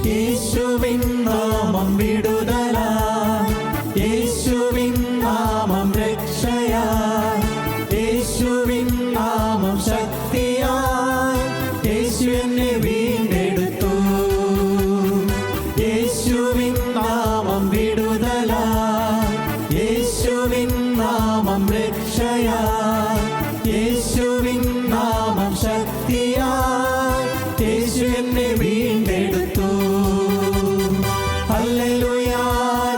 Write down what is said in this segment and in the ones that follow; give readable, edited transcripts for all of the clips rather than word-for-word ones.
യേശുവിൻ നാമം വിടുതലായി, യേശുവിൻ നാമം രക്ഷയായി, യേശുവിൻ നാമം ശക്തിയായി, യേശു എന്നെ വീണ്ടെടുത്തു. യേശുവിൻ നാമം വിടുതലായി, യേശുവിൻ നാമം രക്ഷയായി, യേശുവിൻ നാമം ശക്തിയായി, യേശു എന്നെ വീണ്ടെടുത്തു. ഹല്ലേലൂയ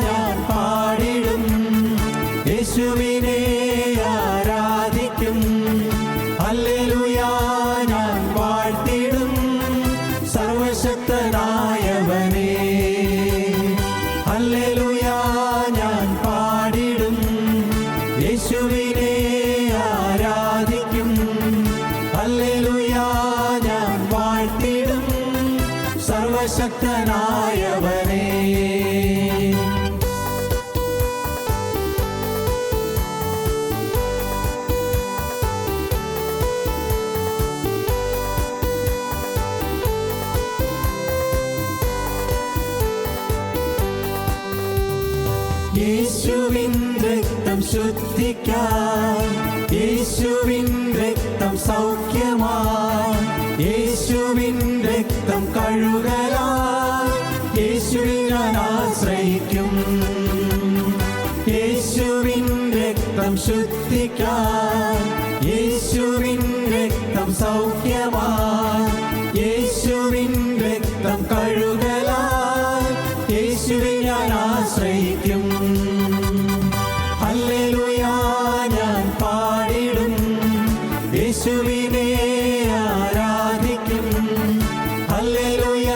ഞാൻ പാടിടും, യേശുവിനെ ആരാധിക്കും. ഹല്ലേലൂയ ഞാൻ വാഴ്ത്തിടും സർവശക്തനായവനെ. ഹല്ലേലൂയ ഞാൻ പാടിടും, യേശുവിനെ ആരാധിക്കും. ഹല്ലേലൂയ ഞാൻ വാഴ്ത്തിടും സർവശക്തനായവനെ. യേശുവിൻ രക്തം ശുദ്ധിക്കാൻ, യേശുവിൻ രക്തം സൗഖ്യമായി, യേശുവിൻ രക്തം കഴുകലായി, യേശുവിൽ ഞാൻ ആശ്രയിക്കും. യേശുവിൻ രക്തം ശുദ്ധിക്കാൻ, യേശുവിൻ രക്തം സൗഖ്യമായി, യേശുവിൻ രക്തം കഴുകലായി, യേശുവിൽ ഞാൻ ആശ്രയിക്കും. ഹല്ലേലൂയ ഞാൻ പാടിടും, യേശുവിനെ ആരാധിക്കും. ഹല്ലേലൂയ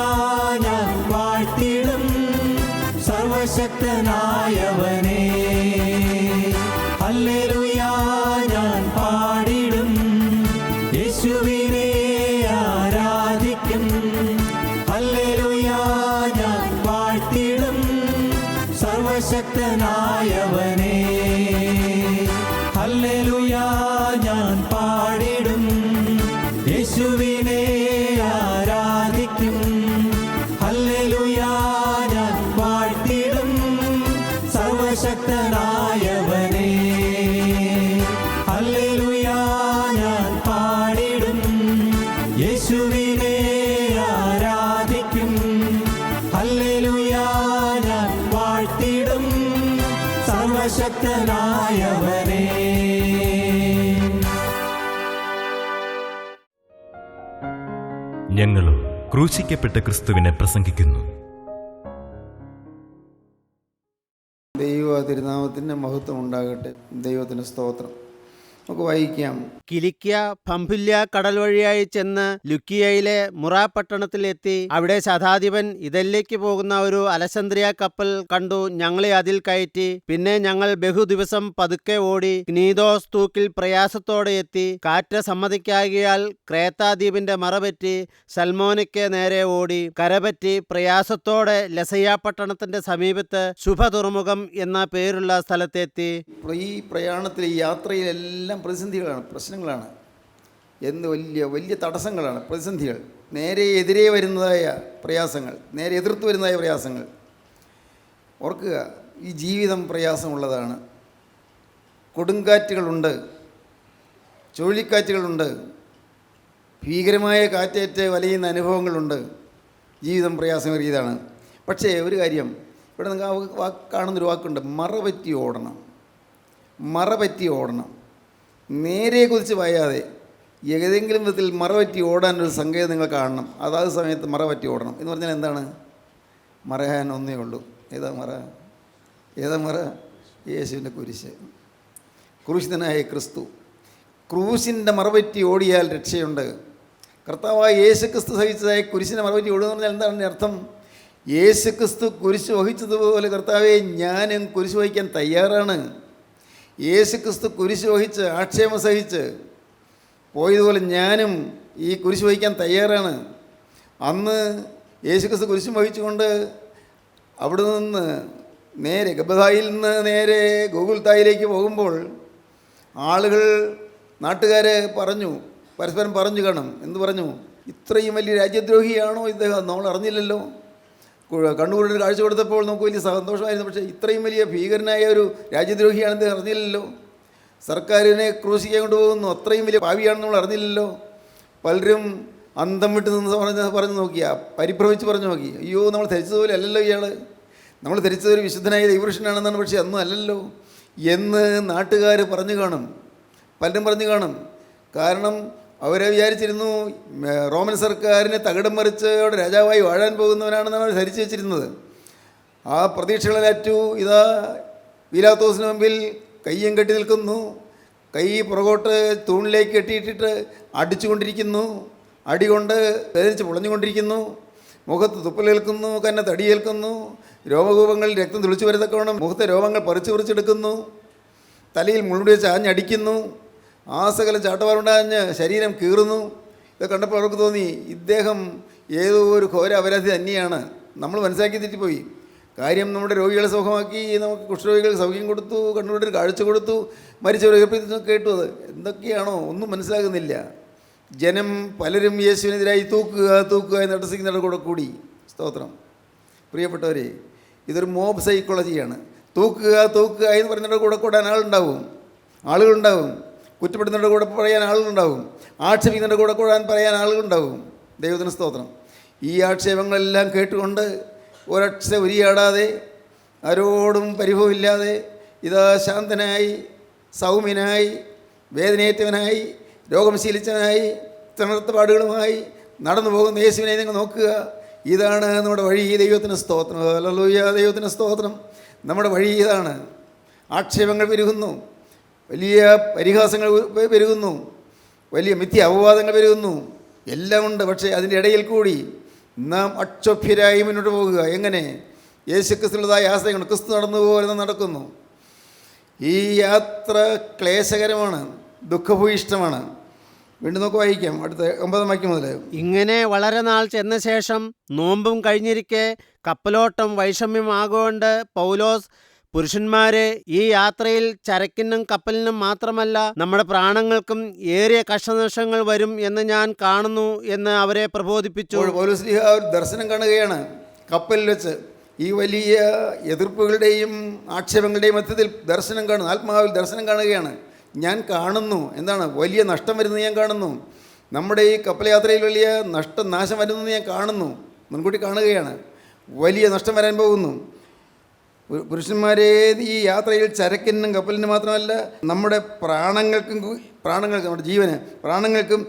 ഞാൻ വാഴ്ത്തിടും സർവശക്തനായവനെ. ഹല്ലേലൂയ ഞാൻ പാടിടും, യേശുവിനെ ആരാധിക്കും. ഹല്ലേലൂയ ഞാൻ വാഴ്ത്തിടും സർവശക്തനായവനെ. ഹല്ലേലൂയ ഞാൻ പാടിടും, യേശുവിനെ ആരാധിക്കും. ഹല്ലേലൂയ ഞാൻ വാഴ്ത്തിടും സർവശക്തനായവനെ. ഹല്ലേലൂയ ഞാൻ പാടിടും, യേശുവിനെ ആരാധിക്കും. ഹല്ലേലൂയ ഞാൻ വാഴ്ത്തിടും സർവശക്തനായവനെ. ഞങ്ങളോ ക്രൂശിക്കപ്പെട്ട ക്രിസ്തുവിനെ പ്രസംഗിക്കുന്നു. ദൈവ തിരുനാമത്തിൻ്റെ മഹത്വം ഉണ്ടാകട്ടെ. ദൈവത്തിന് സ്തോത്രം. നമുക്ക് വായിക്കാം. കിലിക്യ പംഫുല്യ കടൽ വഴിയായി ചെന്ന് ലുക്കിയയിലെ മുറ പട്ടണത്തിലെത്തി. അവിടെ ശതാധിപൻ ഇതിലേക്ക് പോകുന്ന ഒരു അലസന്ദ്രിയ കപ്പൽ കണ്ടു. ഞങ്ങളെ അതിൽ കയറ്റി. പിന്നെ ഞങ്ങൾ ബഹുദിവസം പതുക്കെ ഓടി ക്നീദോസ് തൂക്കിൽ പ്രയാസത്തോടെ എത്തി. കാറ്റ് സമ്മതിക്കാകിയാൽ ക്രേത്താദ്വീപിന്റെ മറപറ്റി സൽമോനയ്ക്ക് നേരെ ഓടി. കരപറ്റി പ്രയാസത്തോടെ ലസയ പട്ടണത്തിന്റെ സമീപത്ത് ശുഭതുറമുഖം എന്ന പേരുള്ള സ്ഥലത്തെത്തി. ഈ പ്രയാണത്തിൽ, ഈ യാത്രയിലെല്ലാം പ്രതിസന്ധികളാണ്, പ്രശ്നങ്ങളാണ്, വലിയ തടസ്സങ്ങളാണ്, പ്രതിസന്ധികൾ, നേരെ എതിരെ വരുന്നതായ പ്രയാസങ്ങൾ, നേരെ എതിർത്ത് വരുന്നതായ പ്രയാസങ്ങൾ. ഓർക്കുക, ഈ ജീവിതം പ്രയാസമുള്ളതാണ്. കൊടുങ്കാറ്റുകളുണ്ട്, ചുഴലിക്കാറ്റുകളുണ്ട്, ഭീകരമായ കാറ്റേറ്റ് വലയുന്ന അനുഭവങ്ങളുണ്ട്. ജീവിതം പ്രയാസമേറിയതാണ്. പക്ഷേ ഒരു കാര്യം, ഇവിടെ നിങ്ങൾക്ക് കാണുന്നൊരു വാക്കുണ്ട്, മറപറ്റി ഓടണം. മറപറ്റി ഓടണം. നേരെ കുതിച്ച് പായാതെ ഏതെങ്കിലും വിധത്തിൽ മറപറ്റി ഓടാനൊരു സങ്കേതം നിങ്ങൾ കാണണം. അതാത് സമയത്ത് മറപറ്റി ഓടണം എന്ന് പറഞ്ഞാൽ എന്താണ്? മറയാൻ ഒന്നേ ഉള്ളൂ. ഏതാ മറ? യേശുവിൻ്റെ കുരിശ്, ക്രൂശിതനായ ക്രിസ്തു. ക്രൂശിൻ്റെ മറപറ്റി ഓടിയാൽ രക്ഷയുണ്ട്. കർത്താവായ യേശു ക്രിസ്തു സഹിച്ചതായ കുരിശിൻ്റെ മറപറ്റി ഓടുക എന്ന് പറഞ്ഞാൽ എന്താണ് അർത്ഥം? യേശു ക്രിസ്തു കുരിശ് വഹിച്ചതുപോലെ കർത്താവെ ഞാനും കുരിശ് വഹിക്കാൻ തയ്യാറാണ്. യേശു ക്രിസ്തു കുരിശ് വഹിച്ച് ആക്ഷേപം സഹിച്ച് പോയതുപോലെ ഞാനും ഈ കുരിശ് വഹിക്കാൻ തയ്യാറാണ്. അന്ന് യേശു ക്രിസ്തു കുരിശും വഹിച്ചുകൊണ്ട് അവിടെ നിന്ന് നേരെ ഗബ്ബതായിൽ നിന്ന് നേരെ ഗോകുൽത്തായിലേക്ക് പോകുമ്പോൾ ആളുകൾ, നാട്ടുകാർ പരസ്പരം പറഞ്ഞു കാണും. എന്ത് പറഞ്ഞു? ഇത്രയും വലിയ രാജ്യദ്രോഹിയാണോ ഇദ്ദേഹം? നമ്മൾ അറിഞ്ഞില്ലല്ലോ. കണ്ണൂരിൽ കാഴ്ച കൊടുത്തപ്പോൾ നമുക്ക് വലിയ സന്തോഷമായിരുന്നു. പക്ഷേ ഇത്രയും വലിയ ഭീകരനായ ഒരു രാജ്യദ്രോഹിയാണെന്ന് അറിഞ്ഞില്ലല്ലോ. സർക്കാരിനെ ക്രൂശിക്കാൻ കൊണ്ടുപോകുന്നു, അത്രയും വലിയ പാവിയാണെന്ന് നമ്മൾ അറിഞ്ഞില്ലല്ലോ. പലരും അന്തം വിട്ട് നിന്ന് പറഞ്ഞു നോക്കിയാ, പരിഭ്രമിച്ച് പറഞ്ഞു നോക്കി, അയ്യോ നമ്മൾ ധരിച്ചതുപോലെ അല്ലല്ലോ ഇയാൾ, നമ്മൾ ധരിച്ചതൊരു വിശുദ്ധനായ ദൈവപുരുഷനാണെന്നാണ്, പക്ഷേ അന്നും അല്ലല്ലോ എന്ന് നാട്ടുകാർ പറഞ്ഞു കാണും, പലരും പറഞ്ഞു കാണും. കാരണം അവരെ വിചാരിച്ചിരുന്നു റോമൻ സർക്കാരിനെ തകിടം മറിച്ച് അവിടെ രാജാവായി വാഴാൻ പോകുന്നവനാണെന്നാണ് അവർ ധരിച്ചു വെച്ചിരുന്നത്. ആ പ്രതീക്ഷകളിലറ്റു ഇതാ പീലാത്തോസിന് മുമ്പിൽ കയ്യും കെട്ടി നിൽക്കുന്നു, കൈ പുറകോട്ട് തൂണിലേക്ക് കെട്ടിയിട്ടിട്ട് അടിച്ചുകൊണ്ടിരിക്കുന്നു, അടികൊണ്ട് വേദനിച്ച് പൊളഞ്ഞുകൊണ്ടിരിക്കുന്നു, മുഖത്ത് തുപ്പലേൽക്കുന്നു, കന്നെ തടിയേൽക്കുന്നു, രോമകൂപങ്ങളിൽ രക്തം തുളിച്ചു വരത്തക്കവണ്ണം മുഖത്തെ രോമങ്ങൾ പറിച്ചെടുക്കുന്നു, തലയിൽ മുൾമുടി വെച്ച് ആഞ്ഞടിക്കുന്നു, ആസകലം ചാട്ടവാറുണ്ടാഞ്ഞ് ശരീരം കീറുന്നു. ഇത് കണ്ടപ്പോൾ അവർക്ക് തോന്നി ഇദ്ദേഹം ഏതോ ഒരു ഘോര അപരാധി തന്നെയാണ്. നമ്മൾ മനസ്സിലാക്കി തെറ്റിപ്പോയി. കാര്യം നമ്മുടെ രോഗികളെ സൗഖ്യമാക്കി, നമുക്ക് കുഷ്ഠരോഗികൾക്ക് സൗഖ്യം കൊടുത്തു, കണ്ണൂരിൽ കാഴ്ച കൊടുത്തു, മരിച്ചവരെ കേട്ടു. അത് എന്തൊക്കെയാണോ ഒന്നും മനസ്സിലാകുന്നില്ല. ജനം പലരും യേശുവിനെതിരായി തൂക്കുക എന്ന് അട്ടസിക്കുന്നതിൻ്റെ കൂടെ കൂടി. സ്തോത്രം. പ്രിയപ്പെട്ടവരെ, ഇതൊരു മോബ് സൈക്കോളജിയാണ്. തൂക്കുക എന്ന് പറയുന്നതിൻ്റെ കൂടെ കൂടാൻ ആളുകളുണ്ടാവും, കുറ്റപ്പെടുന്നതിൻ്റെ കൂടെ പറയാൻ ആളുകളുണ്ടാവും, ആക്ഷേപിക്കുന്നതിൻ്റെ കൂടെ കൂടാൻ പറയാൻ ആളുകളുണ്ടാവും. ദൈവത്തിന് സ്തോത്രം. ഈ ആക്ഷേപങ്ങളെല്ലാം കേട്ടുകൊണ്ട് ഒരക്ഷ ഉരിയാടാതെ, ആരോടും പരിഭവമില്ലാതെ, ഇതാ ശാന്തനായി, സൗമ്യനായി, വേദനയേറ്റവനായി, രോഗം ശീലിച്ചവനായി, തണുത്ത പാടുകളുമായി നടന്നു പോകുന്ന യേശുവിനെ നിങ്ങൾ നോക്കുക. ഇതാണ് നമ്മുടെ വഴി. ദൈവത്തിന് സ്തോത്രം. ഹല്ലേലൂയ. ദൈവത്തിന് സ്തോത്രം. നമ്മുടെ വഴി ഇതാണ്. ആക്ഷേപങ്ങൾ പെരുകുന്നു, വലിയ പരിഹാസങ്ങൾ പെരുകുന്നു, വലിയ മിഥ്യ അപവാദങ്ങൾ പെരുകുന്നു, എല്ലാം ഉണ്ട്. പക്ഷേ അതിൻ്റെ ഇടയിൽ കൂടി നാം അക്ഷോഭ്യരായി മുന്നോട്ട് പോകുക. എങ്ങനെ? യേശുക്രിസ്തുവിൻ്റെതായ ആശ്രയം കൊണ്ട് ക്രിസ്തു നടന്നു പോലെ നടക്കുന്നു. ഈ യാത്ര ക്ലേശകരമാണ്, ദുഃഖഭൂയിഷ്ടമാണ്. വീണ്ടും നമുക്ക് വായിക്കാം അടുത്ത 9 വാക്യം മുതൽ. ഇങ്ങനെ വളരെ നാൾ ചെന്ന ശേഷം നോമ്പും കഴിഞ്ഞിരിക്കെ കപ്പലോട്ടം വൈഷമ്യമാകൊണ്ട് പൗലോസ്, പുരുഷന്മാരെ, ഈ യാത്രയിൽ ചരക്കിനും കപ്പലിനും മാത്രമല്ല നമ്മുടെ പ്രാണങ്ങൾക്കും ഏറിയ കഷ്ടനഷ്ടങ്ങൾ വരും എന്ന് ഞാൻ കാണുന്നു എന്ന് അവരെ പ്രബോധിപ്പിച്ചു. പൗലോസ് ഒരു ദർശനം കാണുകയാണ് കപ്പലിൽ വെച്ച്. ഈ വലിയ എതിർപ്പുകളുടെയും ആക്ഷേപങ്ങളുടെയും മധ്യത്തിൽ ദർശനം കാണുന്നു, ആത്മാവിൽ ദർശനം കാണുകയാണ്. ഞാൻ കാണുന്നു എന്താണ്? വലിയ നഷ്ടം വരുന്നത് ഞാൻ കാണുന്നു. നമ്മുടെ ഈ കപ്പൽ യാത്രയിൽ വലിയ നാശം വരുന്നത് ഞാൻ കാണുന്നു, മുൻകൂട്ടി കാണുകയാണ്. വലിയ നഷ്ടം വരാൻ പോകുന്നു. പുരുഷന്മാരെ, ഈ യാത്രയിൽ ചരക്കിനും കപ്പലിനും മാത്രമല്ല നമ്മുടെ പ്രാണങ്ങൾക്കും നമ്മുടെ ജീവന് പ്രാണങ്ങൾക്കും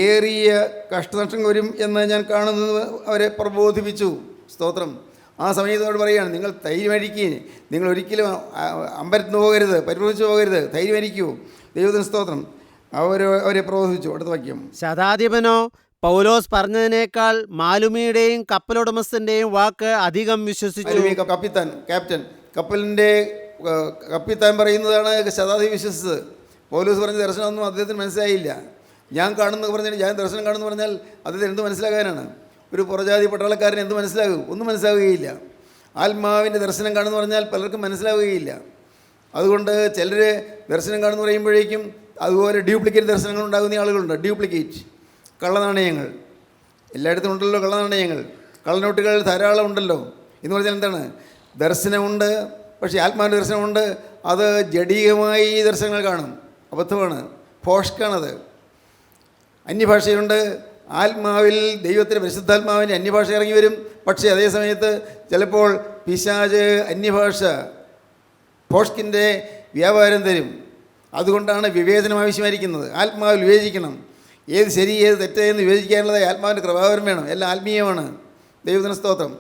ഏറിയ കഷ്ടനഷ്ടം വരും എന്ന് ഞാൻ കാണുന്നത് അവരെ പ്രബോധിപ്പിച്ചു. സ്തോത്രം. ആ സമയത്തോട് പറയുകയാണ്, നിങ്ങൾ ധൈര്യമരിക്കുക, നിങ്ങൾ ഒരിക്കലും അമ്പരന്ന് പോകരുത്, പരിഭ്രമിച്ചു പോകരുത്, ധൈര്യമരിക്കൂ. ദൈവത്തിന് സ്തോത്രം. അവരെ പ്രബോധിപ്പിച്ചു. അടുത്ത വാക്യം. ശതാധിപനോ പൗലോസ് പറഞ്ഞതിനേക്കാൾ മാലുമിയുടെയും കപ്പലുടമസ്ഥൻ്റെയും വാക്ക് അധികം വിശ്വസിച്ചു. ക്യാപ്റ്റൻ കപ്പലിൻ്റെ കപ്പിത്താൻ പറയുന്നതാണ് ശതാധിപൻ വിശ്വസിച്ചത്. പൗലോസ് പറഞ്ഞ ദർശനമൊന്നും അദ്ദേഹത്തിന് മനസ്സിലായില്ല. ഞാൻ കാണുന്നു പറഞ്ഞാൽ, ഞാൻ ദർശനം കാണുന്നു പറഞ്ഞാൽ അദ്ദേഹത്തിന് എന്ത് മനസ്സിലാകാനാണ്? ഒരു പുറജാതി പട്ടാളക്കാരന് എന്ത് മനസ്സിലാകും? ഒന്നും മനസ്സിലാവുകയില്ല. ആത്മാവിൻ്റെ ദർശനം കാണുന്നു പറഞ്ഞാൽ പലർക്കും മനസ്സിലാവുകയില്ല. അതുകൊണ്ട് ചിലർ ദർശനം കാണുന്നു പറയുമ്പോഴേക്കും അതുപോലെ ഡ്യൂപ്ലിക്കേറ്റ് ദർശനങ്ങൾ ഉണ്ടാകുന്ന ആളുകളുണ്ട്. ഡ്യൂപ്ലിക്കേറ്റ് കള്ളനാണയങ്ങൾ എല്ലായിടത്തും ഉണ്ടല്ലോ. കള്ളനാണയങ്ങൾ, കള്ളനോട്ടുകൾ ധാരാളം ഉണ്ടല്ലോ. എന്ന് പറഞ്ഞാൽ എന്താണ്? ദർശനമുണ്ട്, പക്ഷേ ആത്മാവിൻ്റെ ദർശനമുണ്ട്. അത് ജഡീകമായി ദർശനങ്ങൾ കാണും. അബദ്ധമാണ്, ഫോഷ്കാണത്. അന്യഭാഷയുണ്ട്. ആത്മാവിൽ ദൈവത്തിൻ്റെ പരിശുദ്ധാത്മാവിൻ്റെ അന്യഭാഷ ഇറങ്ങി വരും. പക്ഷേ അതേ സമയത്ത് ചിലപ്പോൾ പിശാച് അന്യഭാഷ ഫോഷ്കിൻ്റെ വ്യാപാരം തരും. അതുകൊണ്ടാണ് വിവേചനം ആവശ്യമായിരിക്കുന്നത്. ആത്മാവിൽ വിവേചിക്കണം. ഏത് ശരി ഏത് തെറ്റെന്ന് വിവേചിക്കാനുള്ളത് ആത്മാവിൻ്റെ കൃപാവരം വേണം. എല്ലാം ആത്മീയമാണ്. ദൈവത്തിന് സ്തോത്രം.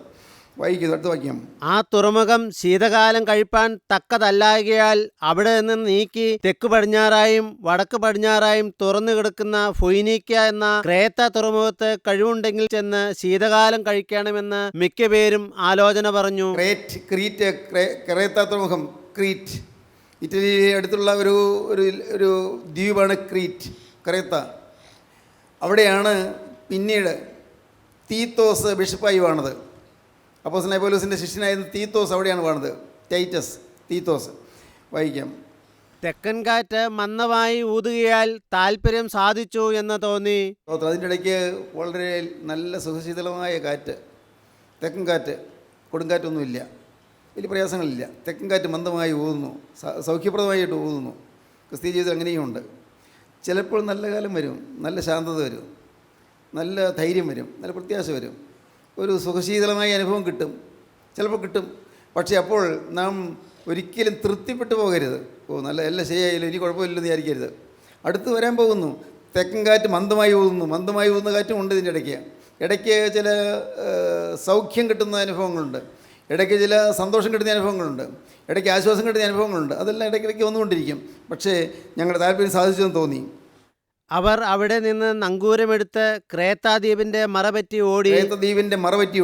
വായിക്കുന്നു അടുത്ത വാക്യം. ആ തുറമുഖം ശീതകാലം കഴിപ്പാൻ തക്കതല്ലായകയാൽ അവിടെ നിന്ന് നീക്കി തെക്ക് പടിഞ്ഞാറായും വടക്ക് പടിഞ്ഞാറായും തുറന്നു കിടക്കുന്ന ഫൊയ്നീക്ക എന്ന ക്രേത്ത തുറമുഖത്ത് കഴിവുണ്ടെങ്കിൽ ചെന്ന് ശീതകാലം കഴിക്കണമെന്ന് മിക്കപേരും ആലോചന പറഞ്ഞു. ക്രേത്ത തുറമുഖം, ക്രീറ്റ്, ഇറ്റലി അടുത്തുള്ള ഒരു ദ്വീപാണ് ക്രേത്ത. അവിടെയാണ് പിന്നീട് തീത്തോസ് ബിഷപ്പായി വാണത്. അപ്പോസ്തലനായ പൗലോസിൻ്റെ ശിഷ്യനായിരുന്ന തീത്തോസ് അവിടെയാണ് വാണത്. ടൈറ്റസ് തീത്തോസ്. വായിക്കാം. തെക്കൻ കാറ്റ് മന്ദമായി ഊതുകയാൽ താല്പര്യം സാധിച്ചു എന്ന് തോന്നി. അതിൻ്റെ ഇടയ്ക്ക് വളരെ നല്ല സുഖശീതളമായ കാറ്റ്, തെക്കൻ കാറ്റ്. കൊടുങ്കാറ്റൊന്നുമില്ല, വലിയ പ്രയാസങ്ങളില്ല. തെക്കൻ കാറ്റ് മന്ദമായി ഊതുന്നു, സൗഖ്യപ്രദമായിട്ട് ഊതുന്നു. ക്രിസ്തീയ ജീവിതം അങ്ങനെയുമുണ്ട്. ചിലപ്പോൾ നല്ല കാലം വരും, നല്ല ശാന്തത വരും, നല്ല ധൈര്യം വരും, നല്ല പ്രത്യാശ വരും, ഒരു സുഖശീതളമായ അനുഭവം കിട്ടും, ചിലപ്പോൾ കിട്ടും. പക്ഷേ അപ്പോൾ നാം ഒരിക്കലും തൃപ്തിപ്പെട്ടു പോകരുത്. നല്ല എല്ലാം ശരിയായാലും ഇനി കുഴപ്പമില്ലെന്ന് വിചാരിക്കരുത്. അടുത്ത് വരാൻ പോകുന്നു. തെക്കൻ കാറ്റ് മന്ദമായി ഊതുന്ന കാറ്റും ഉണ്ട്. ഇതിൻ്റെ ഇടയ്ക്ക് ചില സൗഖ്യം കിട്ടുന്ന അനുഭവങ്ങളുണ്ട്, ഇടയ്ക്ക് ചില സന്തോഷം കിട്ടുന്ന അനുഭവങ്ങളുണ്ട്, ഇടയ്ക്ക് ആശ്വാസം കിട്ടുന്ന അനുഭവങ്ങളുണ്ട്. അതെല്ലാം ഇടയ്ക്കിടയ്ക്ക് വന്നുകൊണ്ടിരിക്കും. പക്ഷേ ഞങ്ങളുടെ താല്പര്യം സാധിച്ചെന്ന് തോന്നി. അവർ അവിടെ നിന്ന് നങ്കൂരമെടുത്ത് ക്രേത്താദ്വീപിന്റെ മറപറ്റി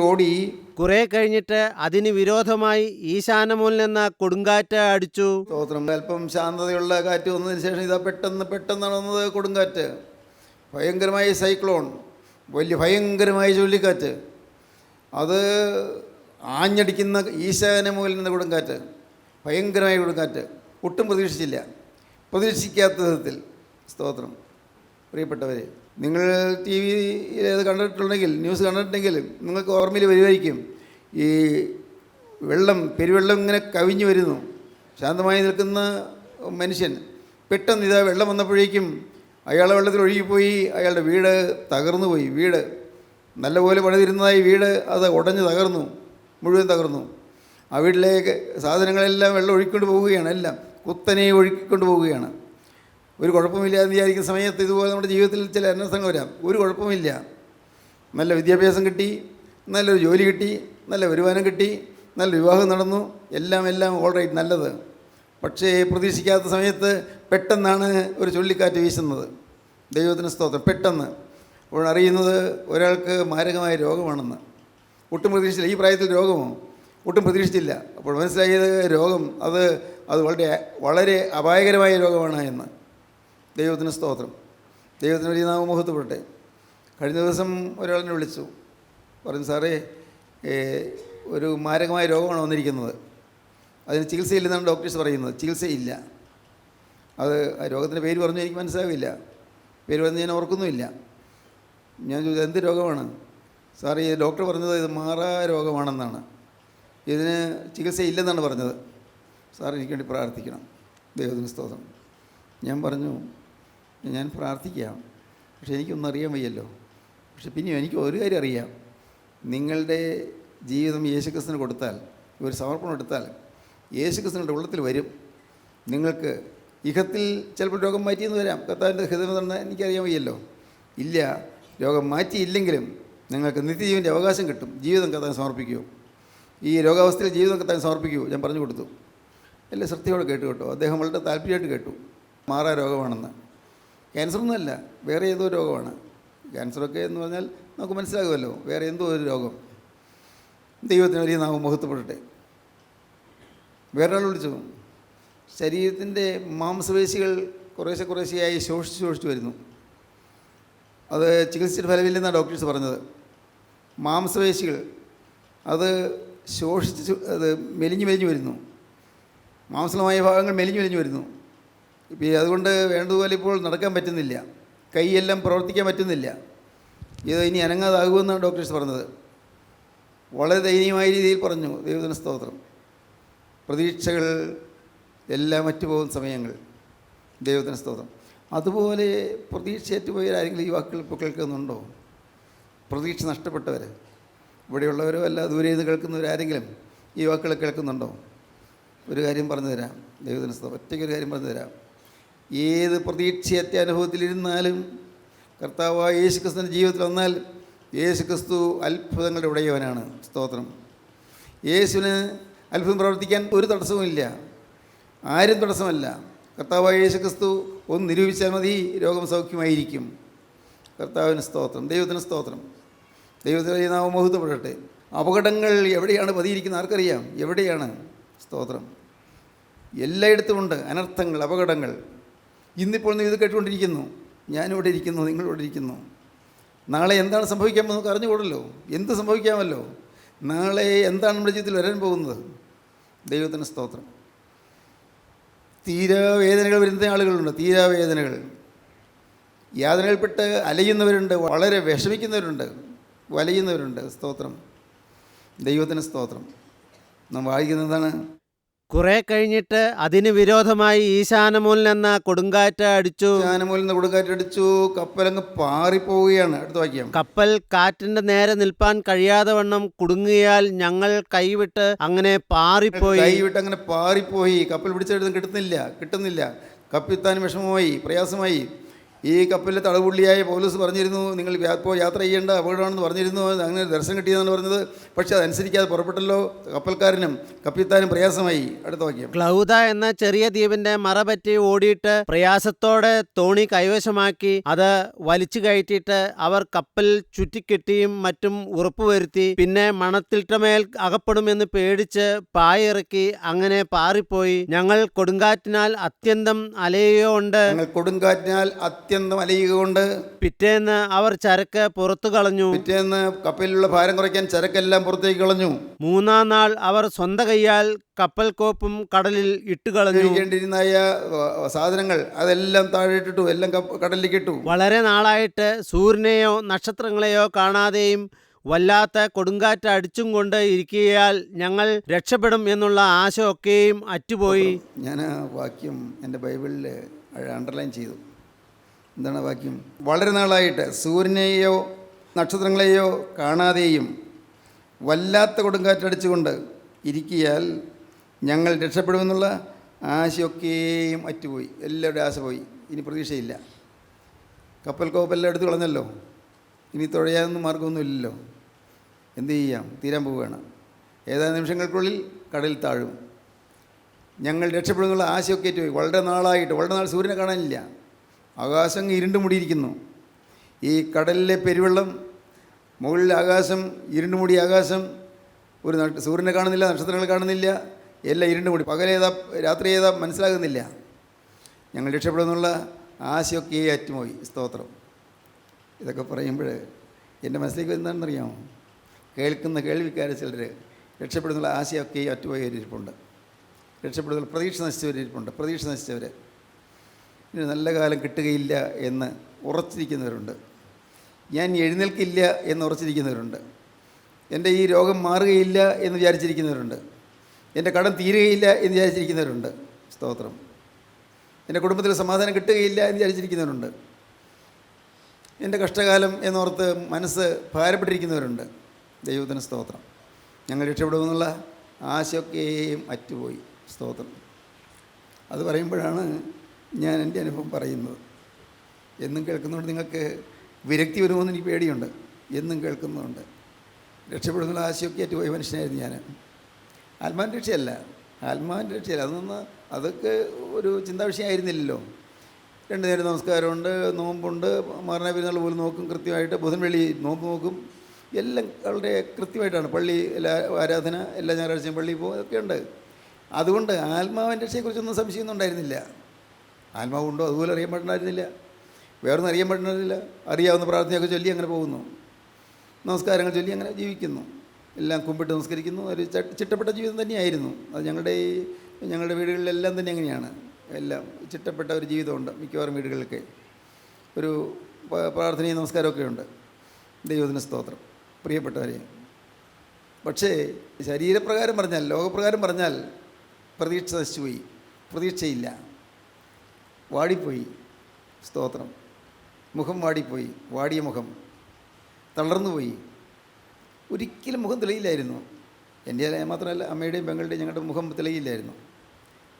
ഓടി കുറെ കഴിഞ്ഞിട്ട് അതിന് വിരോധമായി ഈശാനമൂലിൽ നിന്ന് കൊടുങ്കാറ്റ് അടിച്ചു. സ്തോത്രം. അല്പം ശാന്തതയുള്ള കാറ്റ് വന്നതിന് ശേഷം ഇതാ പെട്ടെന്ന് നടന്നത് കൊടുങ്കാറ്റ്, ഭയങ്കരമായ സൈക്ലോൺ, വലിയ ഭയങ്കരമായ ചുഴലിക്കാറ്റ്. അത് ആഞ്ഞടിക്കുന്ന ഈശാനമൂലിൽ നിന്ന് കൊടുങ്കാറ്റ്, ഭയങ്കരമായ കൊടുങ്കാറ്റ്. ഒട്ടും പ്രതീക്ഷിക്കാത്ത വിധത്തിൽ. സ്തോത്രം. പ്രിയപ്പെട്ടവരെ, നിങ്ങൾ ടി വിയിൽ കണ്ടിട്ടുണ്ടെങ്കിൽ, ന്യൂസ് കണ്ടിട്ടുണ്ടെങ്കിൽ നിങ്ങൾക്ക് ഓർമ്മയിൽ വരുമായിരിക്കും. ഈ പെരുവെള്ളം ഇങ്ങനെ കവിഞ്ഞു വരുന്നു. ശാന്തമായി നിൽക്കുന്ന മനുഷ്യൻ പെട്ടെന്ന് ഇതാ വെള്ളം വന്നപ്പോഴേക്കും അയാളെ വെള്ളത്തിൽ ഒഴുകിപ്പോയി. അയാളുടെ വീട് തകർന്നു പോയി. വീട് നല്ലപോലെ പണിതിരുന്നതായി വീട് അത് ഉടഞ്ഞ് മുഴുവൻ തകർന്നു. ആ വീട്ടിലേക്ക് സാധനങ്ങളെല്ലാം വെള്ളം ഒഴുക്കിക്കൊണ്ട് പോവുകയാണ്, എല്ലാം കുത്തനെ ഒഴുക്കിക്കൊണ്ട് പോവുകയാണ്. ഒരു കുഴപ്പമില്ലാന്ന് വിചാരിക്കുന്ന സമയത്ത് ഇതുപോലെ നമ്മുടെ ജീവിതത്തിൽ ചില അനർത്ഥങ്ങൾ വരാം. ഒരു കുഴപ്പമില്ല, നല്ല വിദ്യാഭ്യാസം കിട്ടി, നല്ലൊരു ജോലി കിട്ടി, നല്ല വരുമാനം കിട്ടി, നല്ല വിവാഹം നടന്നു, എല്ലാം ഓൾ റൈറ്റ്, നല്ലത്. പക്ഷേ പ്രതീക്ഷിക്കാത്ത സമയത്ത് പെട്ടെന്നാണ് ഒരു ചുഴലിക്കാറ്റ് വീശുന്നത്. ദൈവത്തിന് സ്തോത്രം. പെട്ടെന്ന് അറിയുന്നത് ഒരാൾക്ക് മാരകമായ രോഗമാണെന്ന്. ഒട്ടും പ്രതീക്ഷിച്ചില്ല. ഈ പ്രായത്തിൽ രോഗമോ? ഒട്ടും പ്രതീക്ഷിച്ചില്ല. അപ്പോൾ മനസ്സിലായത് രോഗം അത് വളരെ അപായകരമായ രോഗമാണ് എന്ന്. ദൈവത്തിന് സ്തോത്രം. ദൈവത്തിന് വലിയ നാമം മഹത്വപ്പെടട്ടെ. കഴിഞ്ഞ ദിവസം ഒരാളിനെ വിളിച്ചു, പറഞ്ഞു, സാറേ, ഒരു മാരകമായ രോഗമാണ് വന്നിരിക്കുന്നത്, അതിന് ചികിത്സയില്ലെന്നാണ് ഡോക്ടേഴ്സ് പറയുന്നത്. ചികിത്സയില്ല. അത് ആ രോഗത്തിൻ്റെ പേര് പറഞ്ഞു എനിക്ക് മനസ്സിലാവില്ല, പേര് പറഞ്ഞ് ഞാൻ ഓർക്കുന്നുമില്ല. ഞാൻ ചോദിച്ചത് എന്ത് രോഗമാണ്? സാറേ, ഈ ഡോക്ടർ പറഞ്ഞത് ഇത് മാറാ രോഗമാണെന്നാണ്, ഇതിന് ചികിത്സയില്ലെന്നാണ് പറഞ്ഞത്. സാർ എനിക്ക് വേണ്ടി പ്രാർത്ഥിക്കണം. ദൈവത്തിന് സ്തോത്രം. ഞാൻ പറഞ്ഞു, ഞാൻ പ്രാർത്ഥിക്കാം, പക്ഷെ എനിക്കൊന്നും അറിയാൻ വയ്യല്ലോ. പക്ഷെ പിന്നെയും എനിക്ക് ഒരു കാര്യം അറിയാം, നിങ്ങളുടെ ജീവിതം യേശുക്രിസ്തുവിന് കൊടുത്താൽ, ഒരു സമർപ്പണം എടുത്താൽ യേശുക്രിസ്തുവിൻ്റെ ഉള്ളത്തിൽ വരും. നിങ്ങൾക്ക് ഇഹത്തിൽ ചിലപ്പോൾ രോഗം മാറ്റിയെന്ന് വരാം. കർത്താവിൻ്റെ ഹൃദയം തന്നെ എനിക്കറിയാൻ വയ്യല്ലോ. ഇല്ല, രോഗം മാറ്റിയില്ലെങ്കിലും നിങ്ങൾക്ക് നിത്യജീവൻ്റെ അവകാശം കിട്ടും. ജീവിതം കർത്താവിന് സമർപ്പിക്കൂ. ഈ രോഗാവസ്ഥയിൽ ജീവിതം കർത്താവിന് സമർപ്പിക്കൂ. ഞാൻ പറഞ്ഞു കൊടുത്തു. എല്ലാം ശ്രദ്ധയോടെ കേട്ടോ. അദ്ദേഹം വളരെ താല്പര്യമായിട്ട് കേട്ടു. മാറാ രോഗമാണെന്ന്. ക്യാൻസറൊന്നുമല്ല, വേറെ ഏതോ രോഗമാണ്. ക്യാൻസറൊക്കെ എന്ന് പറഞ്ഞാൽ നമുക്ക് മനസ്സിലാകുമല്ലോ, വേറെ എന്തോ ഒരു രോഗം. ദൈവത്തിന് വലിയ നാമം മഹത്വപ്പെടട്ടെ. വേറൊരാൾ വിളിച്ചു, ശരീരത്തിൻ്റെ മാംസപേശികൾ കുറേശ്ശെയായി ശോഷിച്ചു വരുന്നു. അത് ചികിത്സിച്ചിട്ട് ഫലമില്ലെന്നാണ് ഡോക്ടേഴ്സ് പറഞ്ഞത്. മാംസപേശികൾ അത് അത് മെലിഞ്ഞു വരുന്നു. മാംസളമായ ഭാഗങ്ങൾ മെലിഞ്ഞു വരുന്നു. ഇപ്പോൾ അതുകൊണ്ട് വേണ്ടതുപോലെ ഇപ്പോൾ നടക്കാൻ പറ്റുന്നില്ല, കൈയെല്ലാം പ്രവർത്തിക്കാൻ പറ്റുന്നില്ല. ഇത് ഇനി അനങ്ങാതാകുമെന്നാണ് ഡോക്ടേഴ്സ് പറഞ്ഞത്. വളരെ ദയനീയമായ രീതിയിൽ പറഞ്ഞു. ദൈവത്തിന് സ്തോത്രം. പ്രതീക്ഷകൾ എല്ലാം മറ്റുപോകുന്ന സമയങ്ങൾ. ദൈവത്തിന് സ്തോത്രം. അതുപോലെ പ്രതീക്ഷയേറ്റുപോയ ആരെങ്കിലും ഈ വാക്കുകൾ ഇപ്പോൾ കേൾക്കുന്നുണ്ടോ? പ്രതീക്ഷ നഷ്ടപ്പെട്ടവർ, ഇവിടെയുള്ളവരോ അല്ല ദൂരെ നിന്ന് കേൾക്കുന്നവരാരെങ്കിലും ഈ വാക്കുകൾ കേൾക്കുന്നുണ്ടോ? ഒരു കാര്യം പറഞ്ഞു തരാം. ദൈവത്തിന് സ്തോത്രം. ഒറ്റയ്ക്കൊരു കാര്യം പറഞ്ഞു തരാം. ഏത് പ്രതീക്ഷയറ്റ അനുഭവത്തിലിരുന്നാലും കർത്താവായ യേശുക്രിസ്തുവിൻ്റെ ജീവിതത്തിൽ വന്നാൽ യേശുക്രിസ്തു അത്ഭുതങ്ങളുടെ ഉടയവനാണ്. സ്തോത്രം. യേശുവിന് അത്ഭുതം പ്രവർത്തിക്കാൻ ഒരു തടസ്സവുമില്ല, ആരും തടസ്സമല്ല. കർത്താവായ യേശുക്രിസ്തു ഒന്ന് നിരൂപിച്ചാൽ മതി, രോഗം സൗഖ്യമായിരിക്കും. കർത്താവിന് സ്തോത്രം. ദൈവത്തിന് സ്തോത്രം. ദൈവത്തിന് വലിയ നാമം മഹത്വപ്പെടട്ടെ. അപകടങ്ങൾ എവിടെയാണ് പതിയിരിക്കുന്നത് ആർക്കറിയാം? എവിടെയാണ്? സ്തോത്രം. എല്ലായിടത്തുമുണ്ട് അനർത്ഥങ്ങൾ, അപകടങ്ങൾ. ഇന്നിപ്പോൾ നിങ്ങൾ ഇത് കേട്ടുകൊണ്ടിരിക്കുന്നു, ഞാനിവിടെ ഇരിക്കുന്നു, നിങ്ങളിവിടെ ഇരിക്കുന്നു. നാളെ എന്താണ് സംഭവിക്കാമെന്ന് നമുക്ക് അറിഞ്ഞുകൂടല്ലോ. എന്ത് സംഭവിക്കാമല്ലോ? നാളെ എന്താണ് നമ്മുടെ ജീവിതത്തിൽ വരാൻ പോകുന്നത്? ദൈവത്തിന് സ്തോത്രം. തീരാവേദനകൾ വരുന്ന ആളുകളുണ്ട്. തീരാവേദനകൾ, യാതനകൾപ്പെട്ട് അലയുന്നവരുണ്ട്, വളരെ വിഷമിക്കുന്നവരുണ്ട്, വലയുന്നവരുണ്ട്. സ്തോത്രം. ദൈവത്തിന് സ്തോത്രം. നാം വായിക്കുന്നതാണ്, കുറെ കഴിഞ്ഞിട്ട് അതിന് വിരോധമായി ഈശാനമൂലിൽ നിന്ന് കൊടുങ്കാറ്റ് അടിച്ചു. ഈശാനമൂലിൽ നിന്ന് കൊടുങ്കാറ്റടിച്ചു, കപ്പലങ്ങ് പാറിപ്പോവുകയാണ്. അടുത്ത വാക്യം. കപ്പൽ കാറ്റിന്റെ നേരെ നിൽപ്പാൻ കഴിയാതെ വണ്ണം കുടുങ്ങിയാൽ ഞങ്ങൾ കൈവിട്ട് അങ്ങനെ പാറിപ്പോയി. കൈവിട്ട് അങ്ങനെ പാറിപ്പോയി. കപ്പൽ പിടിച്ചെടുത്തും കിട്ടുന്നില്ല. കപ്പിത്താൻ വിഷമമായി, പ്രയാസമായി. ഈ കപ്പലിലെ തടവുള്ളിയായ പൗലോസ് പറഞ്ഞിരുന്നു, നിങ്ങൾ ഇപ്പോൾ യാത്ര ചെയ്യേണ്ട, അപകടമാണെന്ന് പറഞ്ഞിരുന്നു. അങ്ങനെ ദർശനം കിട്ടിയതെന്നാണ് പറഞ്ഞത്. പക്ഷെ അതനുസരിക്കാതെ പുറപ്പെട്ടല്ലോ. കപ്പൽക്കാരനും കപ്പിത്താനും പ്രയാസമായി. അടുത്ത വാക്യം. ക്ലൗദ എന്ന ചെറിയ ദ്വീപിന്റെ മറപറ്റി ഓടിയിട്ട് പ്രയാസത്തോടെ തോണി കൈവശമാക്കി അത് വലിച്ചു കയറ്റിയിട്ട് അവർ കപ്പൽ ചുറ്റിക്കെട്ടിയും മറ്റും ഉറപ്പുവരുത്തി. പിന്നെ മണത്തിൽട്ടമേൽ അകപ്പെടുമെന്ന് പേടിച്ച് പായിറക്കി അങ്ങനെ പാറിപ്പോയി. ഞങ്ങൾ കൊടുങ്കാറ്റിനാൽ അത്യന്തം അലയുകയുണ്ട്. അത്യന്തം അലയുകൊണ്ട് പിറ്റേന്ന് അവർ ചരക്ക് പുറത്തു കളഞ്ഞു. പിറ്റേന്ന് കപ്പലിലുള്ള ഭാരം കുറയ്ക്കാൻ ചരക്കെല്ലാം പുറത്തേക്ക് കളഞ്ഞു. മൂന്നാം നാൾ അവർ സ്വന്തം കൈയാൽ കപ്പൽ കോപ്പും കടലിൽ ഇട്ടുകളഞ്ഞു. സാധനങ്ങൾ അതെല്ലാം താഴെ ഇട്ടിട്ടു, എല്ലാം കടലിലേക്ക് ഇട്ടു. വളരെ നാളായിട്ട് സൂര്യനെയോ നക്ഷത്രങ്ങളെയോ കാണാതെയും വല്ലാത്ത കൊടുങ്കാറ്റ് അടിച്ചും കൊണ്ട് ഇരിക്കുകയാൽ ഞങ്ങൾ രക്ഷപ്പെടും എന്നുള്ള ആശ ഒക്കെയും അറ്റുപോയി. ഞാൻ ആ വാക്യം എൻ്റെ ബൈബിളിൽ അണ്ടർലൈൻ ചെയ്തു. എന്താണ് വാക്യം? വളരെ നാളായിട്ട് സൂര്യനെയോ നക്ഷത്രങ്ങളെയോ കാണാതെയും വല്ലാത്ത കൊടുങ്കാറ്റടിച്ചുകൊണ്ട് ഇരിക്കിയാൽ ഞങ്ങൾ രക്ഷപ്പെടുമെന്നുള്ള ആശയൊക്കെയും അറ്റുപോയി. എല്ലാവരുടെ ആശ പോയി. ഇനി പ്രതീക്ഷയില്ല. കപ്പൽ കോപ്പെല്ലാം എടുത്ത് കളഞ്ഞല്ലോ. ഇനി തുഴയാനൊന്നും മാർഗമൊന്നുമില്ലല്ലോ. എന്തു ചെയ്യാം? തീരാൻ പോവുകയാണ്. ഏതാനും നിമിഷങ്ങൾക്കുള്ളിൽ കടലിൽ താഴും. ഞങ്ങൾ രക്ഷപ്പെടുമെന്നുള്ള ആശയൊക്കെ അറ്റുപോയി. വളരെ നാൾ സൂര്യനെ കാണാനില്ല. ആകാശം ഇരുണ്ട് മൂടിയിരിക്കുന്നു. ഈ കടലിലെ പെരുവെള്ളം, മുകളിൽ ആകാശം, ഇരുണ്ട് മൂടിയ ആകാശം, ഒരു സൂര്യനെ കാണുന്നില്ല, നക്ഷത്രങ്ങൾ കാണുന്നില്ല, എല്ലാം ഇരുണ്ട് മൂടി. പകലേതാ രാത്രി ഏതാ മനസ്സിലാകുന്നില്ല. ഞങ്ങൾ രക്ഷപ്പെടുമെന്നുള്ള ആശയൊക്കെ അറ്റുപോയി. സ്തോത്രം. ഇതൊക്കെ പറയുമ്പോൾ എൻ്റെ മനസ്സിലേക്ക് എന്താണെന്നറിയാമോ? കേൾക്കുന്ന കേൾവിക്കാരെ ചിലർ രക്ഷപ്പെടുന്നുള്ള ആശയൊക്കെ അറ്റുപോയവരിപ്പുണ്ട്. രക്ഷപ്പെടുന്നുള്ള പ്രതീക്ഷ നശിച്ചവർ ഇനി നല്ല കാലം കിട്ടുകയില്ല എന്ന് ഉറച്ചിരിക്കുന്നവരുണ്ട്. ഞാൻ എഴുന്നേൽക്കില്ല എന്ന് ഉറച്ചിരിക്കുന്നവരുണ്ട്. എൻ്റെ ഈ രോഗം മാറുകയില്ല എന്ന് വിചാരിച്ചിരിക്കുന്നവരുണ്ട്. എൻ്റെ കടം തീരുകയില്ല എന്ന് വിചാരിച്ചിരിക്കുന്നവരുണ്ട്. സ്തോത്രം. എൻ്റെ കുടുംബത്തിൽ സമാധാനം കിട്ടുകയില്ല എന്ന് വിചാരിച്ചിരിക്കുന്നവരുണ്ട്. എൻ്റെ കഷ്ടകാലം എന്നോർത്ത് മനസ്സ് ഭാരപ്പെട്ടിരിക്കുന്നവരുണ്ട്. ദൈവത്തിന് സ്തോത്രം. ഞങ്ങൾ രക്ഷപ്പെടുമെന്നുള്ള ആശയൊക്കെയും അറ്റുപോയി. സ്തോത്രം. അത് പറയുമ്പോഴാണ് ഞാൻ എൻ്റെ അനുഭവം പറയുന്നത്. എന്നും കേൾക്കുന്നതുകൊണ്ട് നിങ്ങൾക്ക് വിരക്തി വരുമെന്ന് എനിക്ക് പേടിയുണ്ട്. എന്നും കേൾക്കുന്നുണ്ട്. രക്ഷപ്പെടുന്നുള്ള ആശയൊക്കെ അറ്റുപോയ മനുഷ്യനായിരുന്നു ഞാൻ. ആത്മാവിൻ്റെ രക്ഷയല്ല. അതൊക്കെ ഒരു ചിന്താവിഷയമായിരുന്നില്ലല്ലോ. 2 നേരം നമസ്കാരമുണ്ട്, നോമ്പുണ്ട്, മരണ പെരുന്നാൾ പോലും നോക്കും കൃത്യമായിട്ട്. ബുധൻ വെള്ളി നോമ്പ് നോക്കും. എല്ലാം വളരെ കൃത്യമായിട്ടാണ്. പള്ളി ആരാധന എല്ലാ ഞായറാഴ്ചയും പള്ളിയിൽ പോകും. ഇതൊക്കെ ഉണ്ട്. അതുകൊണ്ട് ആത്മാവിൻ്റെ രക്ഷയെക്കുറിച്ചൊന്നും സംശയമൊന്നും ഉണ്ടായിരുന്നില്ല. ആത്മാവുണ്ടോ അതുപോലെ അറിയാൻ പാടുണ്ടായിരുന്നില്ല. വേറൊന്നും അറിയാൻ പാടുണ്ടായിരുന്നില്ല. അറിയാവുന്ന പ്രാർത്ഥനയൊക്കെ ചൊല്ലി അങ്ങനെ പോകുന്നു. നമസ്കാരങ്ങൾ ചൊല്ലി അങ്ങനെ ജീവിക്കുന്നു. എല്ലാം കുമ്പിട്ട് നമസ്കരിക്കുന്നു. ഒരു ചിട്ടപ്പെട്ട ജീവിതം തന്നെയായിരുന്നു അത്. ഞങ്ങളുടെ വീടുകളിലെല്ലാം തന്നെ അങ്ങനെയാണ്. എല്ലാം ചിട്ടപ്പെട്ട ഒരു ജീവിതമുണ്ട്. മിക്കവാറും വീടുകളിലൊക്കെ ഒരു പ്രാർത്ഥനയും നമസ്കാരമൊക്കെ ഉണ്ട്. ദൈവത്തിന് സ്തോത്രം. പ്രിയപ്പെട്ടവരെ, പക്ഷേ ശരീരപ്രകാരം പറഞ്ഞാൽ, ലോകപ്രകാരം പറഞ്ഞാൽ പ്രതീക്ഷ നശിച്ചുപോയി. പ്രതീക്ഷയില്ല. വാടിപ്പോയി. സ്തോത്രം. മുഖം വാടിപ്പോയി. വാടിയ മുഖം തളർന്നുപോയി. ഒരിക്കലും മുഖം തെളിയില്ലായിരുന്നു. എൻ്റെ മാത്രമല്ല, അമ്മയുടെയും പെങ്ങളുടെയും ഞങ്ങളുടെ മുഖം തെളിയില്ലായിരുന്നു.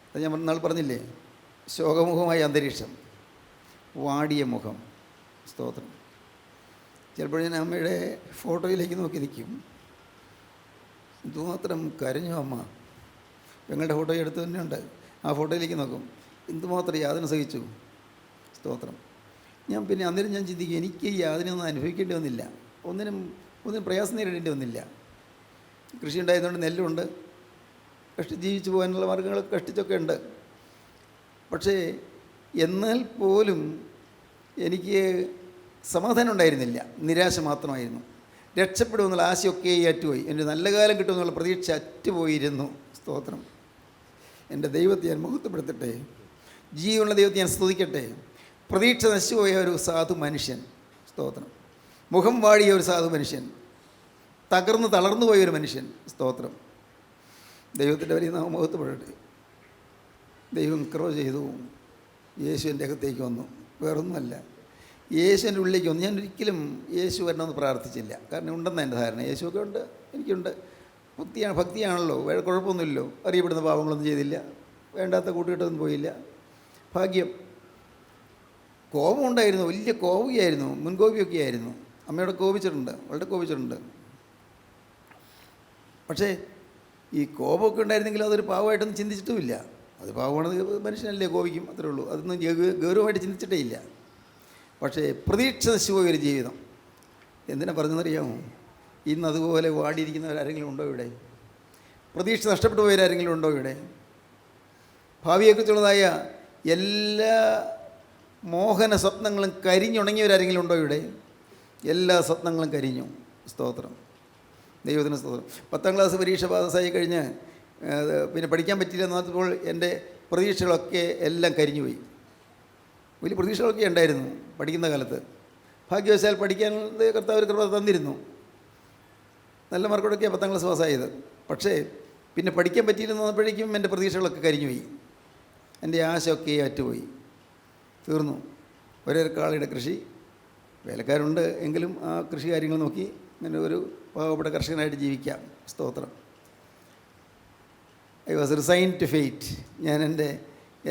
അത് ഞാൻ നാൾ പറഞ്ഞില്ലേ, ശോകമുഖമായ അന്തരീക്ഷം, വാടിയ മുഖം. സ്തോത്രം. ചിലപ്പോൾ ഞാൻ അമ്മയുടെ ഫോട്ടോയിലേക്ക് നോക്കി നിൽക്കും. എന്തുമാത്രം കരഞ്ഞു അമ്മ. പെങ്ങളുടെ ഫോട്ടോ എടുത്തു തന്നെയുണ്ട്. ആ ഫോട്ടോയിലേക്ക് നോക്കും. എന്തുമാത്രം യാതന സഹിച്ചു. സ്തോത്രം. ഞാൻ പിന്നെ അന്നേരം ഞാൻ ചിന്തിക്കും, എനിക്ക് ഈ യാതനയൊന്നും അനുഭവിക്കേണ്ടി വന്നില്ല. ഒന്നിനും പ്രയാസം നേരിടേണ്ടി വന്നില്ല. കൃഷി ഉണ്ടായതുകൊണ്ട് നെല്ലുണ്ട്, ജീവിച്ചു പോകാനുള്ള മാർഗ്ഗങ്ങളൊക്കെ കഷ്ടിച്ചൊക്കെ ഉണ്ട്. പക്ഷേ എന്നാൽ പോലും എനിക്ക് സമാധാനം ഉണ്ടായിരുന്നില്ല. നിരാശ മാത്രമായിരുന്നു. രക്ഷപ്പെടുമെന്നുള്ള ആശയൊക്കെ അറ്റുപോയി. എൻ്റെ നല്ല കാലം കിട്ടുമെന്നുള്ള പ്രതീക്ഷ അറ്റുപോയിരുന്നു. സ്തോത്രം. എൻ്റെ ദൈവത്തെ ഞാൻ മഹത്വപ്പെടുത്തട്ടെ. ജീവനുള്ള ദൈവത്തെ ഞാൻ സ്തുതിക്കട്ടെ. പ്രതീക്ഷ നശിച്ചുപോയ ഒരു സാധു മനുഷ്യൻ. സ്തോത്രം. മുഖം വാടിയ ഒരു സാധു മനുഷ്യൻ. തകർന്ന് തളർന്നു പോയൊരു മനുഷ്യൻ. സ്തോത്രം. ദൈവത്തിൻ്റെ വലിയ നാമം മഹത്വപ്പെടട്ടെ. ദൈവം കൃപ ചെയ്തു. യേശു എൻ്റെ അകത്തേക്ക് വന്നു. വേറൊന്നുമല്ല, യേശു എൻ്റെ ഉള്ളിലേക്ക് വന്നു. ഞാൻ ഒരിക്കലും യേശു വരണമെന്ന് പ്രാർത്ഥിച്ചില്ല. കാരണം ഉണ്ടെന്ന് എൻ്റെ ധാരണ. യേശുവൊക്കെ ഉണ്ട്, എനിക്കുണ്ട്. ഭക്തിയാണല്ലോ, കുഴപ്പമൊന്നുമില്ലല്ലോ. അറിയപ്പെടുന്ന പാപങ്ങളൊന്നും ചെയ്തില്ല, വേണ്ടാത്ത കൂട്ടുകെട്ടൊന്നും പോയില്ല. ഭാഗ്യം. കോപമുണ്ടായിരുന്നു, വലിയ കോപിയായിരുന്നു, മുൻകോപിയൊക്കെ ആയിരുന്നു. അമ്മയോടെ കോപിച്ചിട്ടുണ്ട്, വളരെ കോപിച്ചിട്ടുണ്ട്. പക്ഷേ ഈ കോപമൊക്കെ ഉണ്ടായിരുന്നെങ്കിൽ അതൊരു പാവമായിട്ടൊന്നും ചിന്തിച്ചിട്ടുമില്ല. അത് പാവമാണ്, മനുഷ്യനല്ലേ, കോപിക്കും, അത്രേ ഉള്ളൂ. അതൊന്നും ഗൗരവമായിട്ട് ചിന്തിച്ചിട്ടേ ഇല്ല. പക്ഷേ പ്രതീക്ഷ നശിച്ചുപോയൊരു ജീവിതം. എന്തിനാ പറഞ്ഞെന്നറിയാമോ? ഇന്ന് അതുപോലെ വാടിയിരിക്കുന്നവരാരെങ്കിലും ഉണ്ടോ ഇവിടെ? പ്രതീക്ഷ നഷ്ടപ്പെട്ടു പോയവരാരെങ്കിലും ഉണ്ടോ ഇവിടെ? ഭാവിയെക്കുറിച്ചുള്ളതായ എല്ലാ മോഹന സ്വപ്നങ്ങളും കരിഞ്ഞുണങ്ങിയവരാരെങ്കിലും ഉണ്ടോ ഇവിടെ? എല്ലാ സ്വപ്നങ്ങളും കരിഞ്ഞു. സ്തോത്രം, ദൈവത്തിന് സ്തോത്രം. 10ാം ക്ലാസ് പരീക്ഷ പാസ്സായി കഴിഞ്ഞ് പിന്നെ പഠിക്കാൻ പറ്റില്ല എന്ന് പറഞ്ഞപ്പോൾ എൻ്റെ പ്രതീക്ഷകളൊക്കെ എല്ലാം കരിഞ്ഞുപോയി. വലിയ പ്രതീക്ഷകളൊക്കെ ഉണ്ടായിരുന്നു പഠിക്കുന്ന കാലത്ത്. ഭാഗ്യവശാൽ പഠിക്കാൻ കർത്താവ് ഒരു കൃപ തന്നിരുന്നു. നല്ല മാർക്കോടൊക്കെയാണ് 10ാം ക്ലാസ് പാസ്സായത്. പക്ഷേ പിന്നെ പഠിക്കാൻ പറ്റിയില്ലെന്ന് പറഞ്ഞപ്പോഴേക്കും എൻ്റെ പ്രതീക്ഷകളൊക്കെ കരിഞ്ഞുപോയി. എൻ്റെ ആശയൊക്കെ അറ്റുപോയി, തീർന്നു. ഒരേ കാളയുടെ കൃഷി, വേലക്കാരുണ്ട് എങ്കിലും ആ കൃഷി കാര്യങ്ങൾ നോക്കി അങ്ങനെ ഒരു പാവപ്പെട്ട കർഷകനായിട്ട് ജീവിക്കാം. സ്തോത്രം. I was resign to fate. ഞാൻ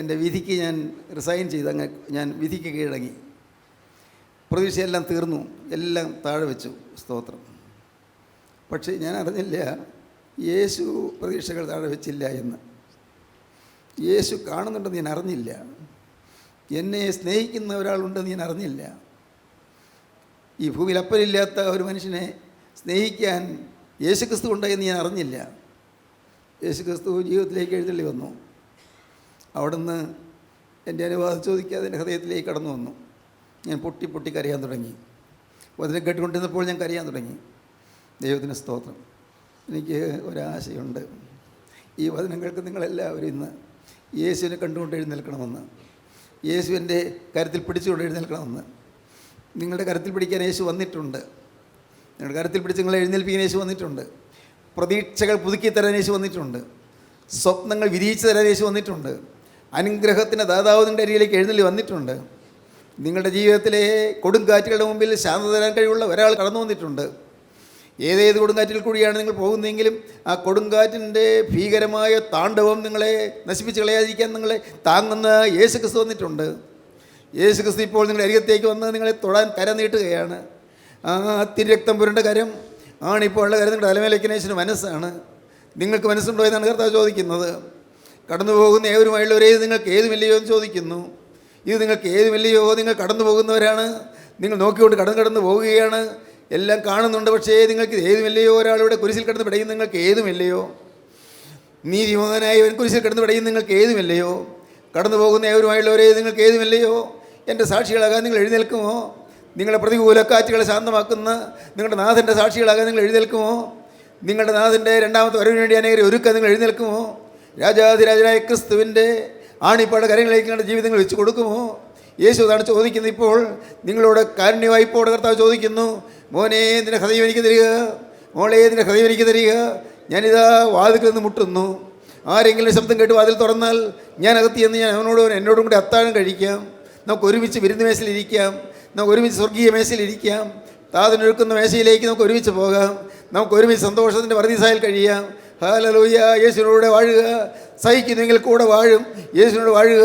എൻ്റെ വിധിക്ക് ഞാൻ റിസൈൻ ചെയ്ത് അങ്ങ് ഞാൻ വിധിക്ക് കീഴടങ്ങി. പ്രതീക്ഷയെല്ലാം തീർന്നു, എല്ലാം താഴെ വെച്ചു. സ്തോത്രം. പക്ഷേ ഞാൻ അറിഞ്ഞില്ല യേശു പ്രതീക്ഷകൾ താഴെ വെച്ചില്ല എന്ന്. യേശു കാണുന്നുണ്ടെന്ന് ഞാൻ അറിഞ്ഞില്ല. എന്നെ സ്നേഹിക്കുന്ന ഒരാളുണ്ടെന്ന് ഞാൻ അറിഞ്ഞില്ല. ഈ ഭൂമിയിൽ അപ്പനില്ലാത്ത ഒരു മനുഷ്യനെ സ്നേഹിക്കാൻ യേശുക്രിസ്തു ഉണ്ടെന്ന് ഞാൻ അറിഞ്ഞില്ല. യേശുക്രിസ്തു ജീവിതത്തിലേക്ക് എഴുന്നള്ളി വന്നു. അവിടുന്ന് എൻ്റെ അനുവാദം ചോദിക്കാതെ എൻ്റെ ഹൃദയത്തിലേക്ക് കടന്നു വന്നു. ഞാൻ പൊട്ടി കരയാൻ തുടങ്ങി. വചനം കേട്ടുകൊണ്ടിരുന്നപ്പോൾ ഞാൻ കരയാൻ തുടങ്ങി. ദൈവത്തിന് സ്തോത്രം. എനിക്ക് ഒരാശയുണ്ട്. ഈ വചനം കേൾക്കുന്ന നിങ്ങളെല്ലാവരും ഇന്ന് യേശുവിനെ കണ്ടുകൊണ്ട് എഴുന്നേൽക്കണമെന്ന്, യേശുവിൻ്റെ കരത്തിൽ പിടിച്ചുകൊണ്ട് എഴുന്നേൽക്കണമെന്ന്. നിങ്ങളുടെ കരത്തിൽ പിടിക്കാൻ യേശു വന്നിട്ടുണ്ട്. നിങ്ങളുടെ കരത്തിൽ പിടിച്ച് നിങ്ങളെ എഴുന്നേൽപ്പിക്കാൻ യേശു വന്നിട്ടുണ്ട്. പ്രതീക്ഷകൾ പുതുക്കി തരാൻ യേശു വന്നിട്ടുണ്ട്. സ്വപ്നങ്ങൾ വിരിയിച്ചു തരാൻ യേശു വന്നിട്ടുണ്ട്. അനുഗ്രഹത്തിൻ്റെ ദാതാവ് നിങ്ങളുടെ അരികിലേക്ക് എഴുന്നള്ളി വന്നിട്ടുണ്ട്. നിങ്ങളുടെ ജീവിതത്തിലെ കൊടുങ്കാറ്റുകളുടെ മുമ്പിൽ ശാന്ത തരാൻ കഴിവുള്ള ഒരാൾ കടന്നു വന്നിട്ടുണ്ട്. ഏതേത് കൊടുങ്കാറ്റിൽ കൂടിയാണ് നിങ്ങൾ പോകുന്നതെങ്കിലും ആ കൊടുങ്കാറ്റിൻ്റെ ഭീകരമായ താണ്ഡവം നിങ്ങളെ നശിപ്പിച്ച് കളയാതിരിക്കാൻ നിങ്ങളെ താങ്ങുന്ന യേശുക്രിസ്തു വന്നിട്ടുണ്ട്. യേശുക്രിസ്തു ഇപ്പോൾ നിങ്ങളുടെ അരികത്തേക്ക് വന്ന് നിങ്ങളെ തൊടാൻ കരം നീട്ടുകയാണ്. ആ തിരുരക്തം പുരണ്ട കരം ആണിപ്പോൾ ഉള്ള കരം നിങ്ങളുടെ തലമേലേക്ക് യേശുവിന് മനസ്സാണ്. നിങ്ങൾക്ക് മനസ്സുണ്ടോ എന്നാണ് കർത്താവ് ചോദിക്കുന്നത്. കടന്നു പോകുന്ന ഏവരുമായുള്ളവരെ ഇത് നിങ്ങൾക്ക് ഏതുമില്ലയോ എന്ന് ചോദിക്കുന്നു. ഇത് നിങ്ങൾക്ക് ഏതുമില്ലയോ? നിങ്ങൾ കടന്നു പോകുന്നവരാണ്. നിങ്ങൾ നോക്കിക്കൊണ്ട് കടന്നു പോവുകയാണ്. എല്ലാം കാണുന്നുണ്ട്, പക്ഷേ നിങ്ങൾക്ക് ഏതുമില്ലയോ? ഒരാളിവിടെ കുരിശിൽ കിടന്ന് പിടയും, നിങ്ങൾക്ക് ഏതുമില്ലയോ? നീതിമാനായവൻ കുരിശിൽ കിടന്ന് പിടയും, നിങ്ങൾക്ക് ഏതുമില്ലയോ? കടന്നു പോകുന്ന ഏവരുമായുള്ളവരെ നിങ്ങൾക്ക് ഏതുമില്ലയോ? എൻ്റെ സാക്ഷികളാകാൻ നിങ്ങൾ എഴുന്നേൽക്കുമോ? നിങ്ങളുടെ പ്രതികൂല കാറ്റുകളെ ശാന്തമാക്കുന്ന നിങ്ങളുടെ നാഥൻ്റെ സാക്ഷികളാകാൻ നിങ്ങൾ എഴുന്നേൽക്കുമോ? നിങ്ങളുടെ നാഥൻ്റെ രണ്ടാമത്തെ വരവിന് വേണ്ടി അനേകരെ ഒരുക്കാൻ നിങ്ങൾ എഴുന്നേൽക്കുമോ? രാജാധിരാജനായ ക്രിസ്തുവിൻ്റെ ആണിപ്പാട് കരങ്ങളിലേക്ക് നിങ്ങളുടെ ജീവിതങ്ങൾ വെച്ച് കൊടുക്കുമോ? യേശു അതാണ് ചോദിക്കുന്നത്. ഇപ്പോൾ നിങ്ങളോട് കാരുണ്യവായ്പോടെ കർത്താവ് ചോദിക്കുന്നു, മോനെ നിന്റെ ഹൃദയം എനിക്ക് തരിക, മോളെ നിന്റെ ഹൃദയം എനിക്ക് തരിക. ഞാനിതാ വാതിൽക്കൽ നിന്ന് മുട്ടുന്നു. ആരെങ്കിലും ശബ്ദം കേട്ട് വാതിൽ തുറന്നാൽ ഞാൻ അകത്ത് ചെന്ന് ഞാൻ എന്നോടും കൂടി അത്താഴം കഴിക്കാം. നമുക്ക് ഒരുമിച്ച് വിരുന്ന് മേശയിലിരിക്കാം. നമുക്ക് ഒരുമിച്ച് സ്വർഗീയ മേശയിലിരിക്കാം. താതനൊരുക്കുന്ന മേശയിലേക്ക് നമുക്ക് ഒരുമിച്ച് പോകാം. നമുക്ക് ഒരുമിച്ച് സന്തോഷത്തിൻ്റെ പർദീസായിൽ കഴിയാം. ഹല്ലേലൂയ. യേശുവിനോട് വാഴുക. സഹിക്കുന്നെങ്കിൽ കൂടെ വാഴും. യേശുവിനോട് വാഴുക.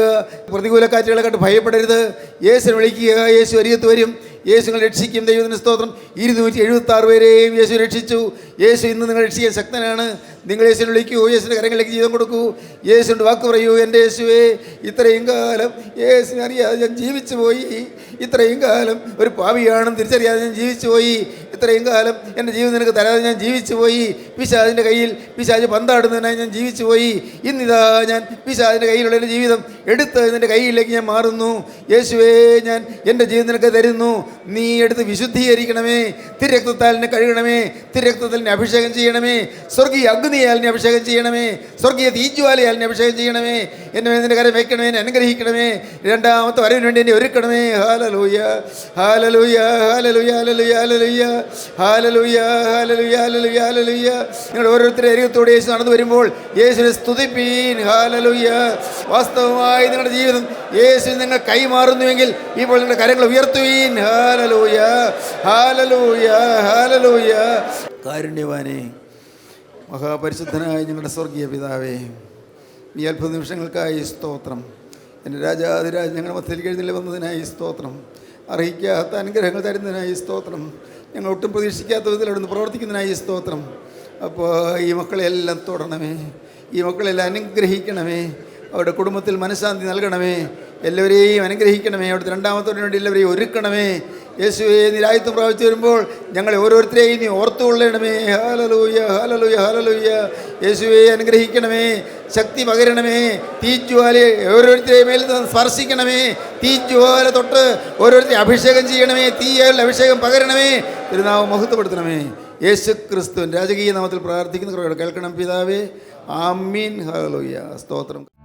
പ്രതികൂല കാറ്റുകളെ കണ്ട് ഭയപ്പെടരുത്. യേശുവിനെ വിളിക്കുക. യേശു അരികത്ത് വരും. യേശു നിങ്ങൾ രക്ഷിക്കും. ദൈവത്തിന് സ്തോത്രം. 276 പേരെയും യേശു രക്ഷിച്ചു. യേശു ഇന്ന് നിങ്ങൾ രക്ഷിക്കാൻ ശക്തനാണ്. നിങ്ങൾ യേശുവിനെ വിളിക്കൂ. യേശുവിൻ്റെ കരങ്ങളിലേക്ക് ജീവിതം കൊടുക്കൂ. യേശുവിൻ്റെ വാക്ക് പറയൂ, എൻ്റെ യേശുവേ, ഇത്രയും കാലം യേശുവിനെ അറിയാതെ ഞാൻ ജീവിച്ചു പോയി. ഇത്രയും കാലം ഒരു പാപിയാണെന്ന് തിരിച്ചറിയാതെ ഞാൻ ജീവിച്ചു പോയി. ഇത്രയും കാലം എൻ്റെ ജീവിതം നിനക്ക് തരാതെ ഞാൻ ജീവിച്ചു പോയി. പിശാചിൻ്റെ കയ്യിൽ പിശാച് പന്താടുന്നതിനായി ഞാൻ ജീവിച്ചു പോയി. ഇന്നിതാ ഞാൻ പിശാചിൻ്റെ കയ്യിലുള്ള എൻ്റെ ജീവിതം എടുത്ത് നിൻ്റെ കയ്യിലേക്ക് ഞാൻ മാറുന്നു. യേശുവേ, ഞാൻ എൻ്റെ ജീവിതം നിനക്ക് തരുന്നു. നീ എടുത്ത് വിശുദ്ധീകരിക്കണമേ. തിരുരക്തത്താൽ എന്നെ കഴുകണമേ. തിരുരക്തത്തിൽ എന്നെ അഭിഷേകം ചെയ്യണമേ. സ്വർഗീയ അഗ്നി അഗ്നിയാൽ എന്നെ അഭിഷേകം ചെയ്യണമേ. സ്വർഗീയ തീജ്വാലയാൽ എന്നെ അഭിഷേകം ചെയ്യണമേ. എന്നെ നിന്റെ കരം വയ്ക്കണമേ, എന്നെ അനുഗ്രഹിക്കണമേ. രണ്ടാമത്തെ വരവിന് വേണ്ടി എന്നെ ഒരുക്കണമേ. Hallelujah hallelujah hallelujah hallelujah hallelujah hallelujah hallelujah hallelujah. നിങ്ങൾ ഓരോരുത്തരുടെ അരികത്തോടെ യേശു നടന്നു വരുമ്പോൾ യേശുവിനെ സ്തുതിപ്പീൻ. ഹല്ലേലൂയ. വാസ്തവമായി നിങ്ങളുടെ ജീവിതം യേശു നിങ്ങൾ കൈമാറുന്നുവെങ്കിൽ ഇപ്പോൾ നിങ്ങളുടെ കരങ്ങൾ ഉയർത്തുവീൻ. Hallelujah hallelujah hallelujah. കാരുണ്യവാനേ, മഹാപരിശുദ്ധനായ ഞങ്ങളുടെ സ്വർഗീയ പിതാവേ, ഈ അത്ഭുത നിമിഷങ്ങൾക്കായി സ്തോത്രം. എൻ്റെ രാജാതിരാജ് ഞങ്ങളുടെ മധ്യത്തിൽ എഴുന്നള്ളി വന്നതിനായി സ്തോത്രം. അർഹിക്കാത്ത അനുഗ്രഹങ്ങൾ തരുന്നതിനായി സ്തോത്രം. ഞങ്ങൾ ഒട്ടും പ്രതീക്ഷിക്കാത്ത വിധത്തിൽ അവിടുന്ന് പ്രവർത്തിക്കുന്നതിനായി സ്തോത്രം. അപ്പോൾ ഈ മക്കളെല്ലാം തൊടണമേ, ഈ മക്കളെല്ലാം അനുഗ്രഹിക്കണമേ. അവരുടെ കുടുംബത്തിൽ മനഃശാന്തി നൽകണമേ. എല്ലാവരെയും അനുഗ്രഹിക്കണമേ. അവിടുത്തെ രണ്ടാമത്തോടിന് വേണ്ടി എല്ലാവരെയും ഒരുക്കണമേ. യേശുവേ, നിരായുത്വം പ്രാപിച്ചു വരുമ്പോൾ ഞങ്ങളെ ഓരോരുത്തരെയും നീ ഓർത്തുകൊള്ളണമേ. Hallelujah hallelujah hallelujah. യേശുവേ, അനുഗ്രഹിക്കണമേ, ശക്തി പകരണമേ. തീജ്വാല ഓരോരുത്തരെയും മേൽ സ്പർശിക്കണമേ. തീജ്വാല തൊട്ട് ഓരോരുത്തരെ അഭിഷേകം ചെയ്യണമേ. തീയാൽ അഭിഷേകം പകരണമേ. തിരുനാമം മഹത്വപ്പെടുത്തണമേ. യേശു ക്രിസ്തുവിൻ രാജകീയ നാമത്തിൽ പ്രാർത്ഥിക്കുന്ന കേൾക്കണം പിതാവേ. ആമീൻ. ഹല്ലേലൂയ. സ്തോത്രം.